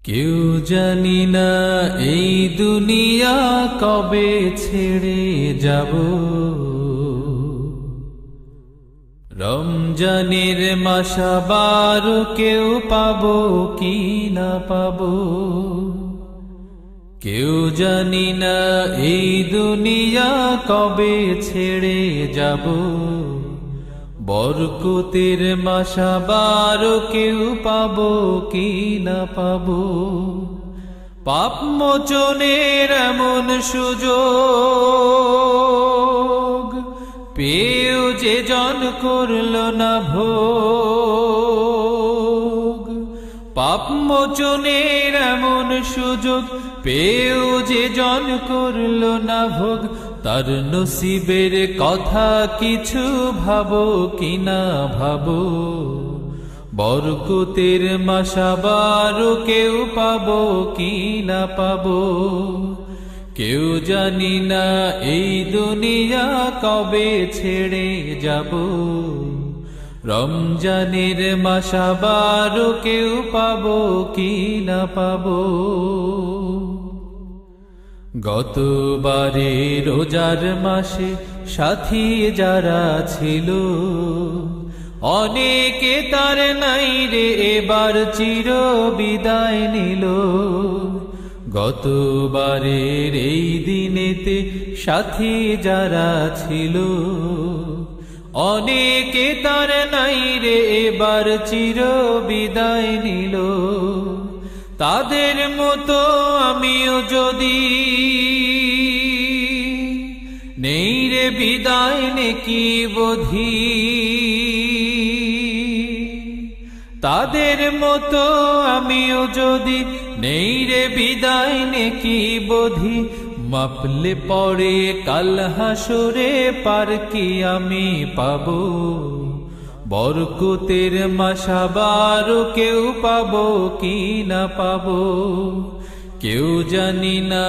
কেউ জানি না এই দুনিয়া কবে ছেড়ে যাব। রমজানের মাসাবার কেউ পাবো কি না পাবো। কেউ জানি না এই দুনিয়া কবে ছেড়ে যাব। বরকতের মাসাবার কেউ পাবো কি না পাবো। পাপ মোচনের এমন সুযোগ পেয়েও যে জন করল না ভোগ। পাপ মোচনের এমন সুযোগ পেয়েও যে জন করল না ভোগ। তার নসিবের কথা কিছু ভাবো কি না ভাবো। বরকতের মাসাবার কেউ পাবো কি না পাবো। কেউ জানি না এই দুনিয়া কবে ছেড়ে যাব। রমজানের মাসাবার কেউ পাবো কি না পাবো। গতবারে রোজার মাসে সাথী যারা ছিল, অনেকে তার নাই রে এবার চির বিদায় নিল। গতবারের এই দিনেতে সাথী যারা ছিল, অনেকে তার নাই রে এবার চির বিদায় নিল। তাদের মতো আমিও যদি নেই রে বিদায় নেকি বোধি। তাদের মতো আমিও যদি নেই রে বিদায় নেকি বোধি। মাপলে পরে কাল হাসরে পার কি আমি পাবো। বরকতের মাসাবার কেউ পাবো কি না পাবো। কেউ জানি না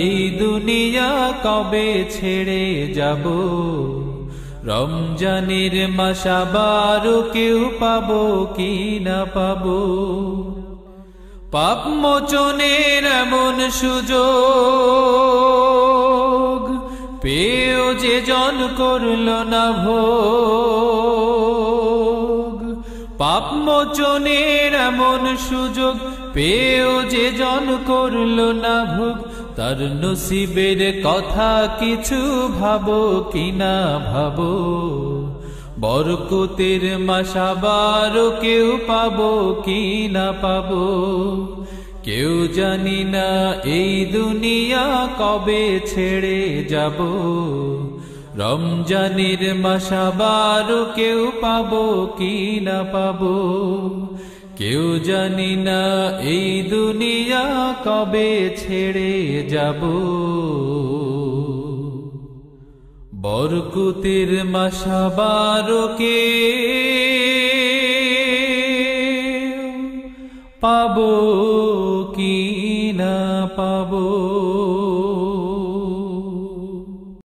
এই দুনিয়া কবে ছেড়ে যাব। রমজানের মাসাবার কেউ পাবো কি না পাবো। পাপ মোচনের এমন সুযোগ পেয়েও যে জন করল না ভোগ। পাপ মোচনের এমন সুযোগ পেয়েও যে জন করল না ভোগ। তার নসিবের কথা কিছু ভাবো কি না ভাবো। বরকতের মাসাবার কেউ পাবো কি না পাবো। কেউ জানি না এই দুনিয়া কবে ছেড়ে যাব। রমজানের মাসাবার কেউ পাবো কি না পাবো। কেউ জানি না এই দুনিয়া কবে ছেড়ে যাব। বরকতের মাসাবার কেউ পাবো